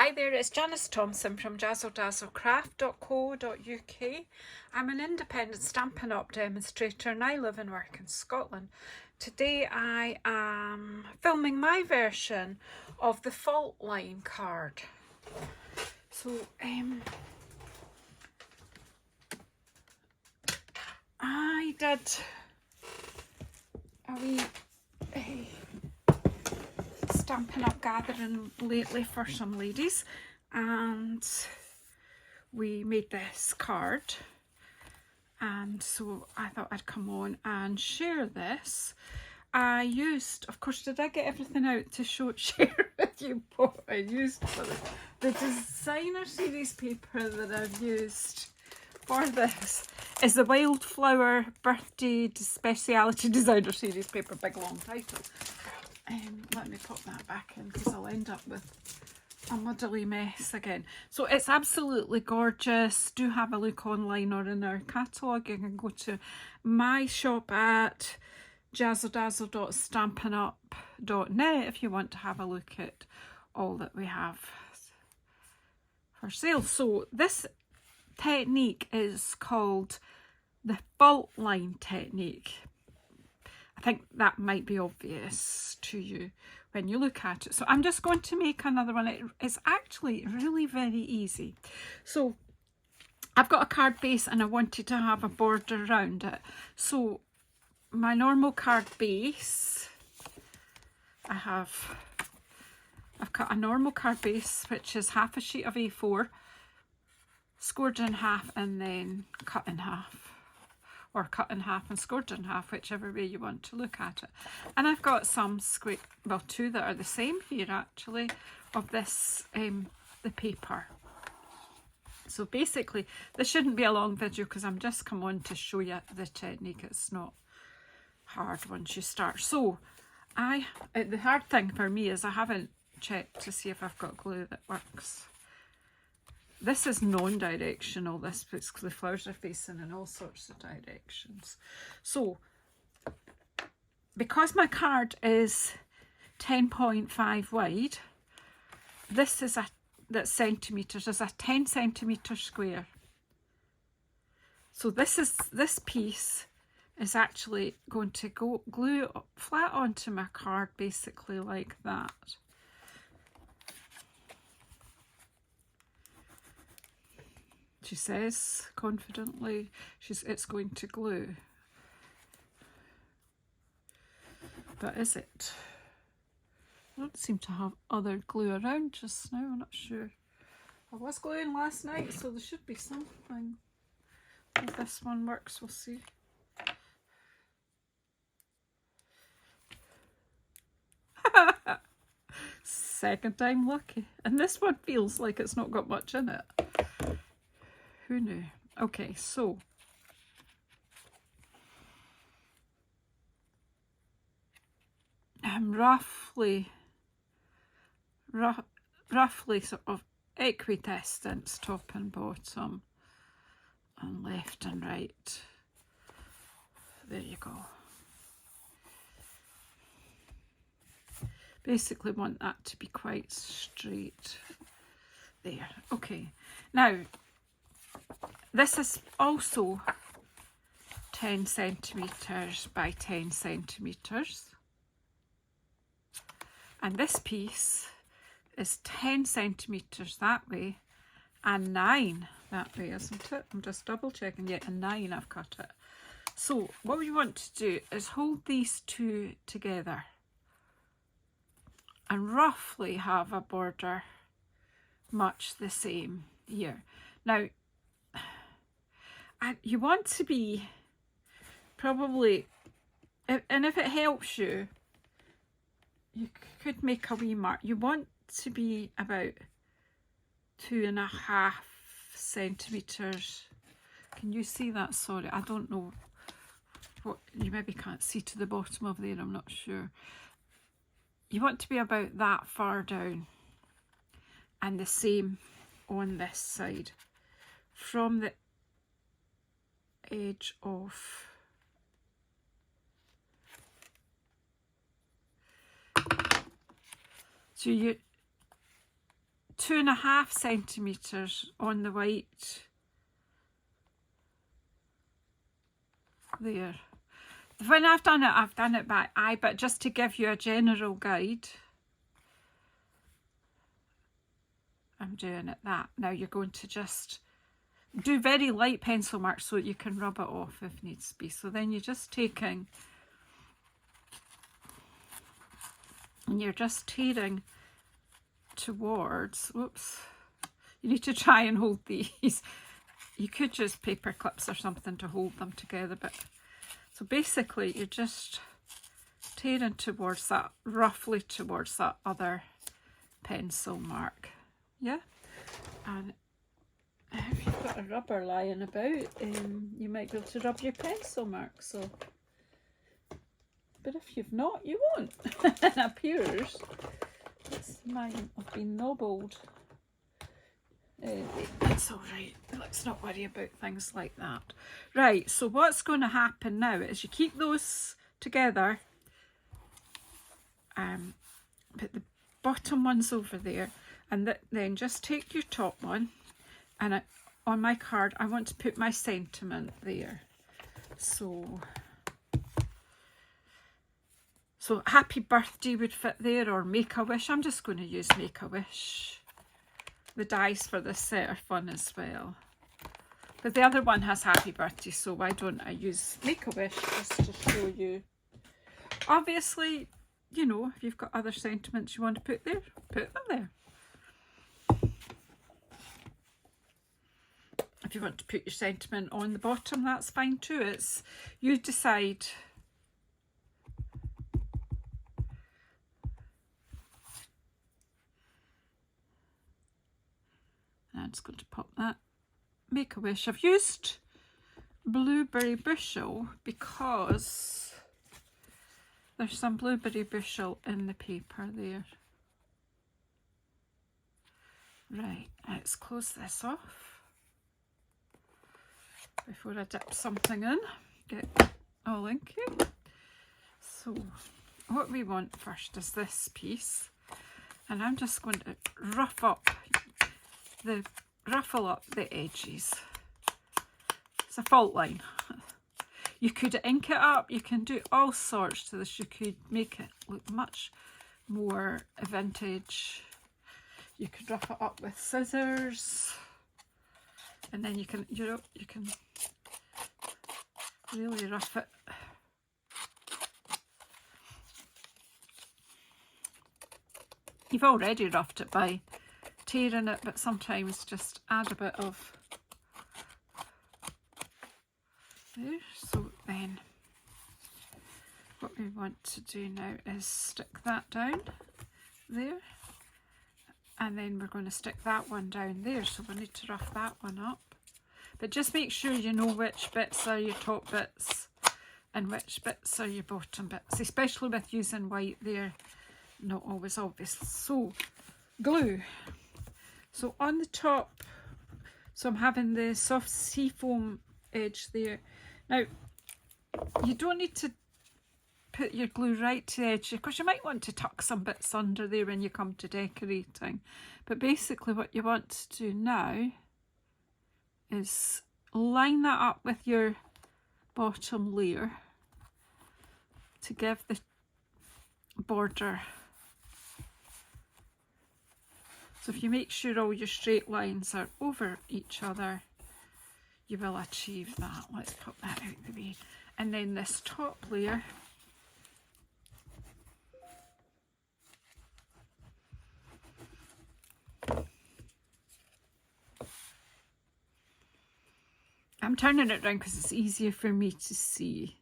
Hi there, it's Janice Thomson from JazzleDazzleCraft.co.uk. I'm an independent Stampin' Up demonstrator and I live and work in Scotland. Today I am filming my version of the fault line card. So I did a wee Stampin' Up gathering lately for some ladies, and we made this card, and so I thought I'd come on and share this. I used, of course, did I get everything out to share with you? What I used for the designer series paper that I've used for this is the Wildflower Birthday Speciality Designer Series paper, big long title. Let me pop that back in because I'll end up with a muddly mess again. So it's absolutely gorgeous. Do have a look online or in our catalogue. You can go to my shop at JazzleDazzle.stampinup.net if you want to have a look at all that we have for sale. So this technique is called the fault line technique. I think that might be obvious to you when you look at it. So I'm just going to make another one. It's actually really very easy. So I've got a card base and I wanted to have a border around it. So my normal card base, I've cut a normal card base, which is half a sheet of A4, scored in half and then cut in half. Or cut in half and scored in half, whichever way you want to look at it. And I've got some square, well, two that are the same here actually, of this, the paper. So basically, this shouldn't be a long video because I'm just come on to show you the technique. It's not hard once you start. So the hard thing for me is I haven't checked to see if I've got glue that works. This is non-directional, this because the flowers are facing in all sorts of directions. So, because my card is 10.5 wide, this is that's centimetres, is a 10 centimetre square. So this piece is actually going to go glue flat onto my card, basically like that. She says confidently it's going to glue. But is it? I don't seem to have other glue around just now, I'm not sure. I was gluing last night, so there should be something. If this one works, we'll see. Second time lucky. And this one feels like it's not got much in it. Who knew? Okay, so I'm roughly sort of equidistant top and bottom and left and right. There you go. Basically want that to be quite straight there. Okay, now this is also 10 centimetres by 10 centimetres. And this piece is 10 centimetres that way and 9 that way, isn't it? I'm just double checking. Yeah, and 9 I've cut it. So what we want to do is hold these two together and roughly have a border much the same here. Now, you want to be probably, and if it helps you, you could make a wee mark. You want to be about 2.5 centimetres. Can you see that? Sorry, I don't know what, you maybe can't see to the bottom of there, I'm not sure. You want to be about that far down, and the same on this side from the edge of so you 2.5 centimetres on the white. There. When I've done it by eye, but just to give you a general guide, I'm doing it that. Now you're going to just do very light pencil marks so that you can rub it off if needs be. So then you're just taking, and you're just tearing towards, whoops, you need to try and hold these. You could use paper clips or something to hold them together, but so basically you're just tearing towards that, roughly towards that other pencil mark. Yeah, and if you've got a rubber lying about, you might be able to rub your pencil mark. So, but if you've not, you won't. It appears. It's mine. I've been nobbled. It's all right. Let's not worry about things like that. Right. So what's going to happen now is you keep those together. Put the bottom ones over there. And then just take your top one, and on my card I want to put my sentiment there. So happy birthday would fit there, or make a wish. I'm just going to use make a wish. The dies for this set are fun as well. But the other one has happy birthday, so why don't I use make a wish just to show you. Obviously, you know, if you've got other sentiments you want to put there, put them there. If you want to put your sentiment on the bottom, that's fine too. It's you decide. I'm just going to pop that. Make a wish. I've used blueberry bushel because there's some blueberry bushel in the paper there. Right, let's close this off before I dip something in, get all inky. So what we want first is this piece, and I'm just going to ruffle up the edges. It's a fault line. You could ink it up, you can do all sorts to this, you could make it look much more vintage. You could rough it up with scissors, and then you can, you can really rough it. You've already roughed it by tearing it, but sometimes just add a bit of there. So then what we want to do now is stick that down there, and then we're going to stick that one down there, so we need to rough that one up. But just make sure you know which bits are your top bits and which bits are your bottom bits, especially with using white, they're not always obvious. So glue. So on the top, so I'm having the soft seafoam edge there. Now you don't need to put your glue right to the edge, because you might want to tuck some bits under there when you come to decorating. But basically what you want to do now is line that up with your bottom layer to give the border. So if you make sure all your straight lines are over each other, you will achieve that. Let's put that out the way. And then this top layer, I'm turning it around because it's easier for me to see.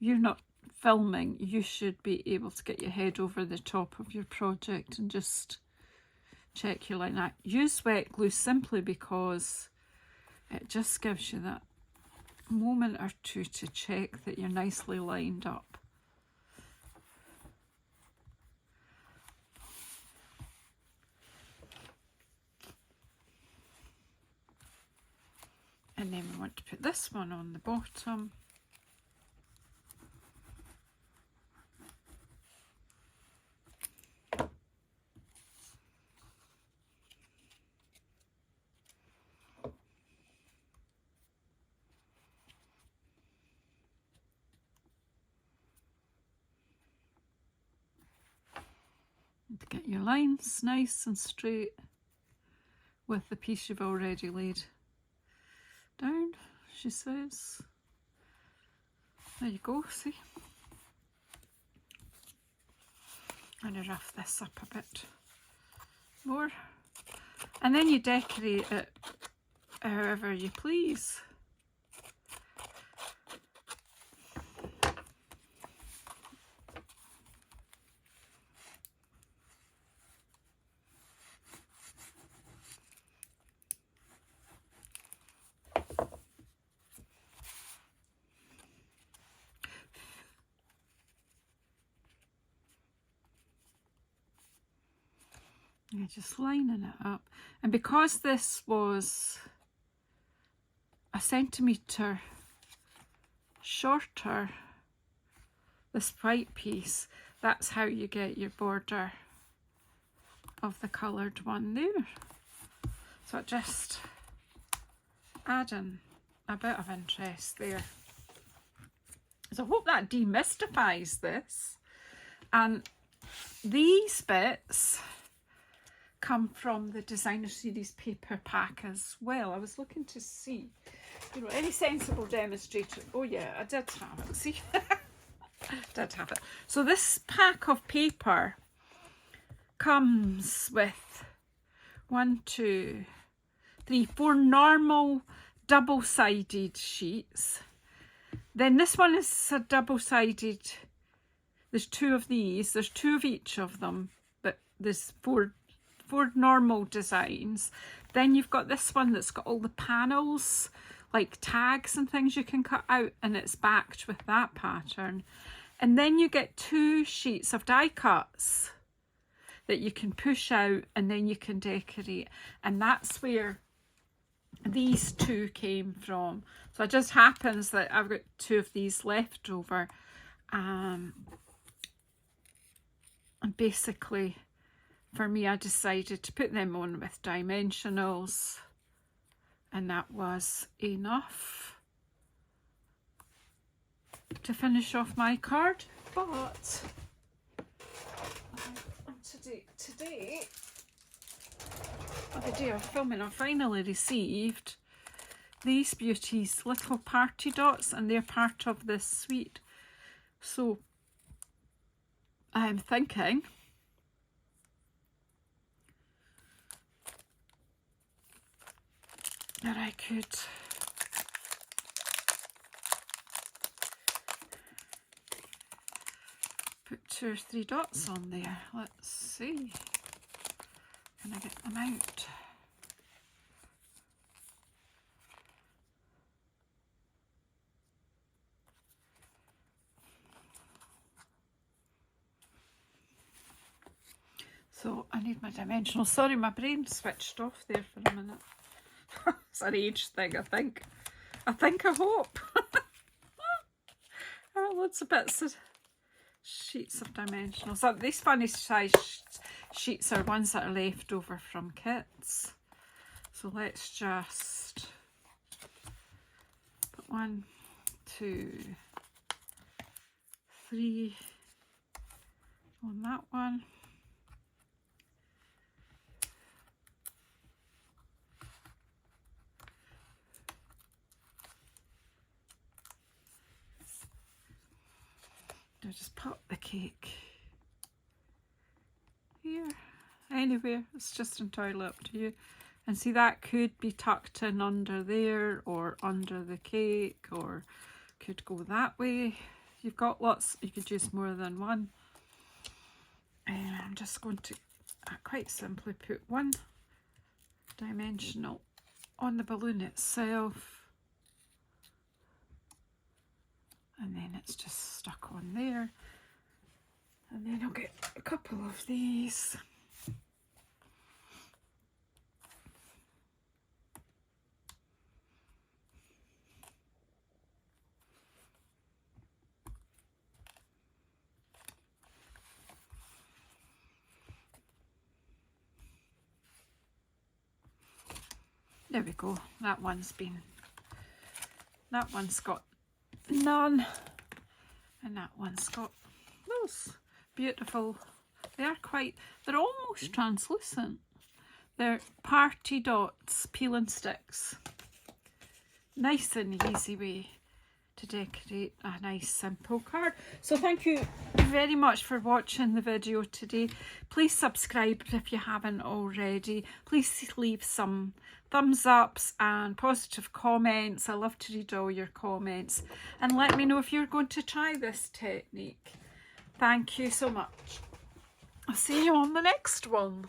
You're not filming, you should be able to get your head over the top of your project and just check your line. I use wet glue simply because it just gives you that moment or two to check that you're nicely lined up. And then we want to put this one on the bottom. to get your lines nice and straight with the piece you've already laid down, she says. There you go, see? I'm going to rough this up a bit more. And then you decorate it however you please. You're just lining it up, and because this was a centimetre shorter, this white piece, that's how you get your border of the coloured one there. So just adding a bit of interest there. So I hope that demystifies this. And these bits come from the Designer Series paper pack as well. I was looking to see, you know, any sensible demonstrator. Oh yeah, I did have it, see? Did have it. So this pack of paper comes with 1, 2, 3, 4 normal double-sided sheets. Then this one is a double-sided, there's 2 of these, there's 2 of each of them, but there's 4 normal designs. Then you've got this one that's got all the panels, like tags and things you can cut out, and it's backed with that pattern. And then you get 2 sheets of die cuts that you can push out, and then you can decorate. And that's where these 2 came from. So it just happens that I've got 2 of these left over. And basically, for me, I decided to put them on with dimensionals, and that was enough to finish off my card. But today, the day of filming, I finally received these beauties, little party dots, and they're part of this suite. So I'm thinking that I could put 2 or 3 dots on there. Let's see. Can I get them out? So I need my dimensional. Sorry, my brain switched off there for a minute. It's an age thing, I think. I hope. Oh, lots of bits of sheets of dimensionals. So these funny size sheets are ones that are left over from kits. So let's just put 1, 2, 3 on that one. I'll just pop the cake here, anywhere, it's just entirely up to you. And see, that could be tucked in under there or under the cake, or could go that way. You've got lots, you could use more than one. And I'm just going to quite simply put 1 dimensional on the balloon itself. And then it's just stuck on there. And then I'll get a couple of these. There we go. That one's got none, and that one's got those beautiful They're almost translucent. They're party dots, peel and sticks. Nice and easy way to decorate a nice simple card. So thank you very much for watching the video today. Please subscribe if you haven't already. Please leave some thumbs ups and positive comments. I love to read all your comments, and let me know if you're going to try this technique. Thank you so much. I'll see you on the next one.